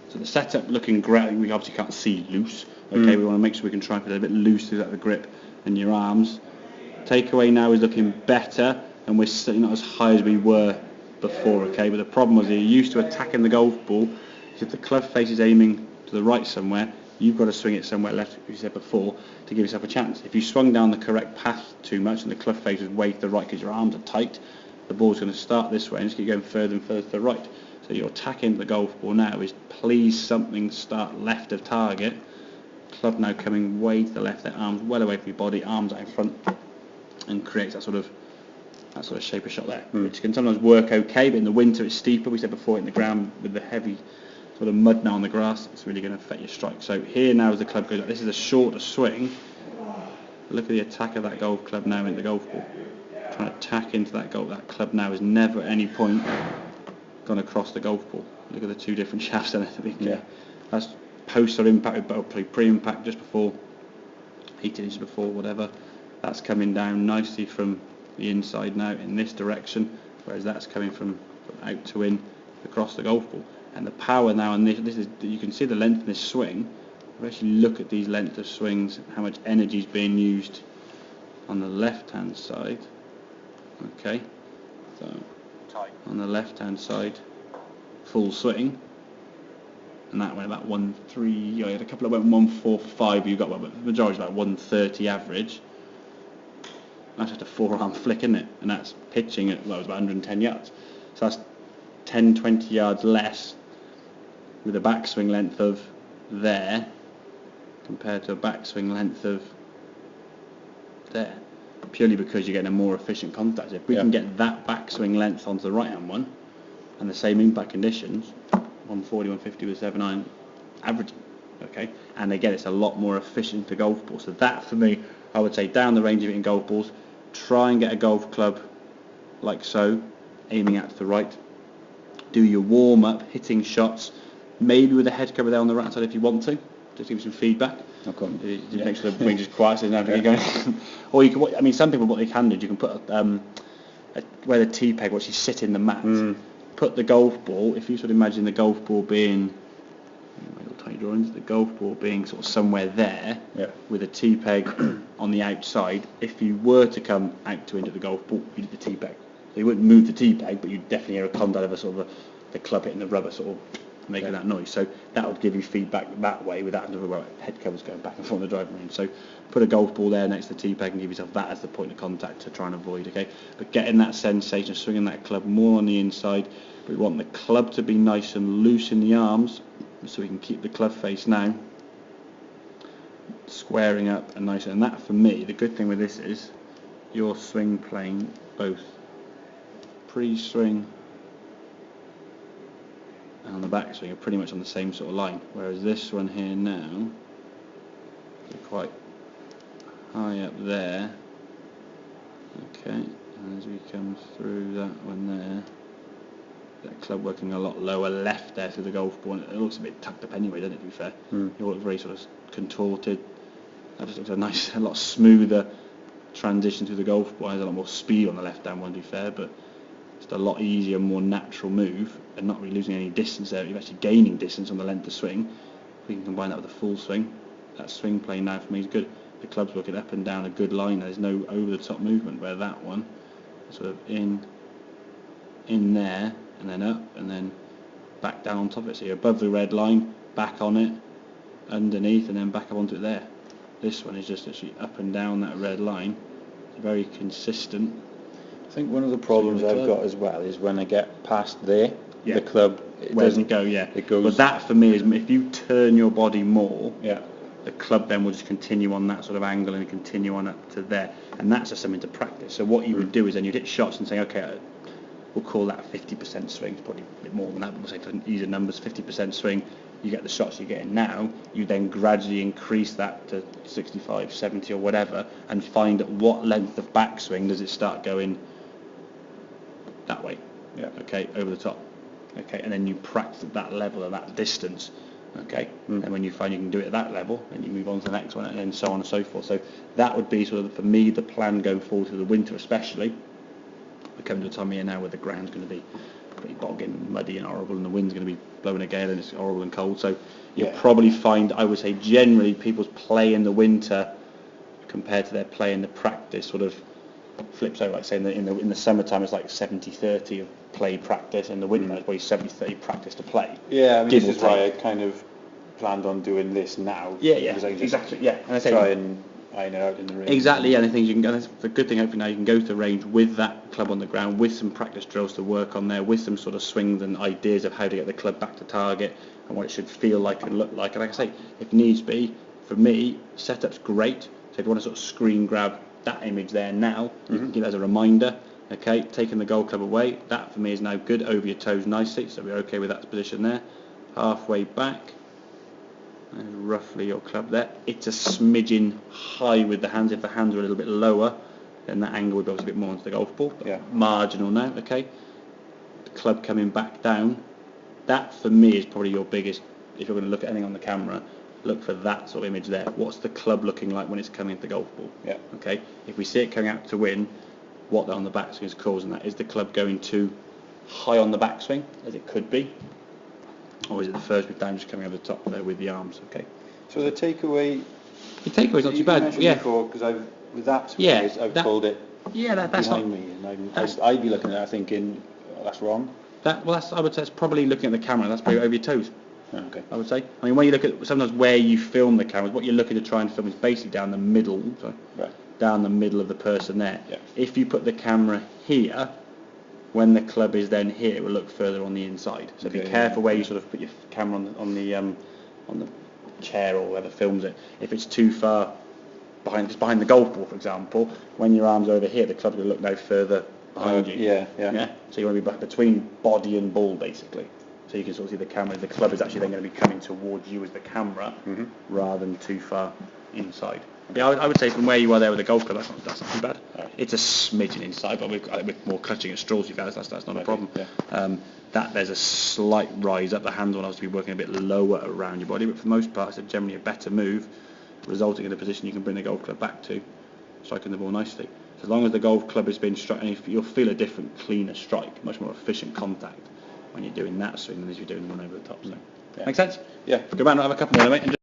So the setup looking great. We obviously can't see loose. Okay, we want to make sure we can try and put it a bit loose through that the grip and your arms. Takeaway now is looking better, and we're certainly not as high as we were before. Okay, but the problem was you're used to attacking the golf ball. So if the club face is aiming to the right somewhere, you've got to swing it somewhere left, as you said before, to give yourself a chance. If you swung down the correct path too much and the club face is way to the right because your arms are tight, the ball's going to start this way and just keep going further and further to the right. So your attack into the golf ball now is please something start left of target. Club now coming way to the left, their arms well away from your body, arms out in front, and creates that sort of shape of shot there, which can sometimes work okay, but in the winter it's steeper. We said before, in the ground with the heavy sort of mud now on the grass, it's really going to affect your strike. So here now as the club goes up, this is a shorter swing. Look at the attack of that golf club now into the golf ball. Trying to tack into that golf. That club now has never at any point gone across the golf ball. Look at the two different shafts and everything. Yeah. That's post or impact, probably pre-impact just before, 18 inches before, whatever. That's coming down nicely from the inside now in this direction, whereas that's coming from out to in across the golf ball. And the power now, and this is, you can see the length of this swing. If you actually look at these length of swings, how much energy is being used on the left-hand side. Okay, so on the left-hand side, full swing, and that went about 1.3. You had a couple of went 1.45. You got the majority about 1.30 average. That's just a forearm flick, isn't it? And that's pitching at, well, it was about 110 yards. So that's 10, 20 yards less with a backswing length of there compared to a backswing length of there. Purely because you're getting a more efficient contact. If we can get that backswing length onto the right hand one and the same impact conditions, 140, 150 with 7-iron averaging, okay? And again, it's a lot more efficient to golf ball. So that for me, I would say down the range of it in golf balls, try and get a golf club like so, aiming out to the right. Do your warm up, hitting shots, maybe with a head cover there on the right side if you want to. Just give you some feedback. Okay. Just make sure the range is quiet so you go. Or you can, I mean, some people what they can do, you can put where the tee peg will actually sit in the mat. Put the golf ball. If you sort of imagine the golf ball being, tiny drawings, the golf ball being sort of somewhere there, with a tee peg on the outside. If you were to come out to into the golf ball, you did the tee peg. So you wouldn't move the tee peg, but you'd definitely hear a contact of a sort of the club hitting the rubber, sort of making that noise. So that would give you feedback that way without the head covers going back and forth on the driving range. So put a golf ball there next to the tee peg and give yourself that as the point of contact to try and avoid, okay? But getting that sensation of swinging that club more on the inside. We want the club to be nice and loose in the arms so we can keep the club face now squaring up and nice. And that for me, the good thing with this is your swing plane, both pre-swing and on the backswing, are pretty much on the same sort of line, whereas this one here now is quite high up there, okay, and as we come through that one there, that club working a lot lower left there through the golf ball, and it looks a bit tucked up anyway, doesn't it, to be fair? It all looks very sort of contorted. That just looks a lot smoother transition through the golf ball. There's a lot more speed on the left hand one, to be fair, but just a lot easier, more natural move, and not really losing any distance there. You're actually gaining distance on the length of swing. We can combine that with a full swing. That swing plane now for me is good. The club's working up and down a good line. There's no over the top movement, where that one is sort of in there and then up and then back down on top of it. So you're above the red line, back on it, underneath, and then back up onto it there. This one is just actually up and down that red line. It's very consistent. I think one of the problems I've got as well is when I get past there, the club doesn't go. It goes. But that for me is if you turn your body more, the club then will just continue on that sort of angle and continue on up to there, and that's just something to practice. So what you would do is then you'd hit shots and say, okay, we'll call that 50% swing. It's probably a bit more than that, but we'll say for easier numbers, 50% swing. You get the shots you're getting now. You then gradually increase that to 65, 70 or whatever, and find at what length of backswing does it start going that way. Okay, over the top. Okay, and then you practice at that level and that distance. Okay, and when you find you can do it at that level, then you move on to the next one, and then so on and so forth. So that would be sort of, for me, the plan going forward through the winter, especially. We're coming to a time of year now where the ground's going to be pretty bogging and muddy and horrible, and the wind's going to be blowing a gale and it's horrible and cold. So you'll Yeah. probably find, I would say, generally people's play in the winter compared to their play in the practice sort of flips over. Like say in the summertime it's like 70-30 of play practice, and the winter it's probably 70-30 practice to play. Yeah, I mean, Give this or is why I take. kind of planned on doing this now. Yeah, because I can just exactly. Yeah, and I say try and iron it out in the range. exactly. Yeah, and the things you can. And that's the good thing. Hopefully now you can go to the range with that club on the ground, with some practice drills to work on there, with some sort of swings and ideas of how to get the club back to target and what it should feel like and look like. And like I say, if needs be, for me, setup's great. So if you want to sort of screen grab that image there now, you can give it as a reminder. Okay, taking the golf club away, that for me is now good, over your toes nicely, so we're okay with that position there. Halfway back, and roughly your club there. It's a smidgen high with the hands. If the hands are a little bit lower, then that angle would be obviously a bit more onto the golf ball. Yeah. Marginal now, okay. The club coming back down, that for me is probably your biggest, if you're going to look at anything on the camera, look for that sort of image there. What's the club looking like when it's coming into the golf ball? Yeah. Okay. If we see it coming out to win, what on the backswing is causing that? Is the club going too high on the backswing, as it could be? Or is it the first bit down just coming over the top there with the arms? Okay. So the takeaway... The takeaway's not too bad. Yeah. Before, because with that Yeah, phrase, I've pulled it that's behind not... me, and I'd be looking at that thinking, oh, that's wrong. I would say it's probably looking at the camera. That's probably over your toes. Oh, okay. I would say. I mean, when you look at sometimes where you film the cameras, what you're looking to try and film is basically down the middle. Sorry, Right. down the middle of the person there. Yeah. If you put the camera here, when the club is then here, it will look further on the inside. So be careful where you sort of put your camera on the chair or whoever films it. If it's too far behind the golf ball, for example, when your arm's over here, the club's going to look no further behind you. Yeah. So you want to be between body and ball, basically. So you can sort of see the camera. The club is actually then going to be coming towards you as the camera, rather than too far inside. Yeah, I would say from where you are there with the golf club, that's not too bad. Right. It's a smidgen inside, but with more clutching at straws, that's not a problem. Yeah. That there's a slight rise up. The hands will obviously be working a bit lower around your body, but for the most part, it's generally a better move, resulting in a position you can bring the golf club back to, striking the ball nicely. So as long as the golf club has been struck, and you'll feel a different, cleaner strike, much more efficient contact when you're doing that swing than as you're doing the one over the top. So, Yeah. make sense? Yeah. Go round and have a couple more, mate.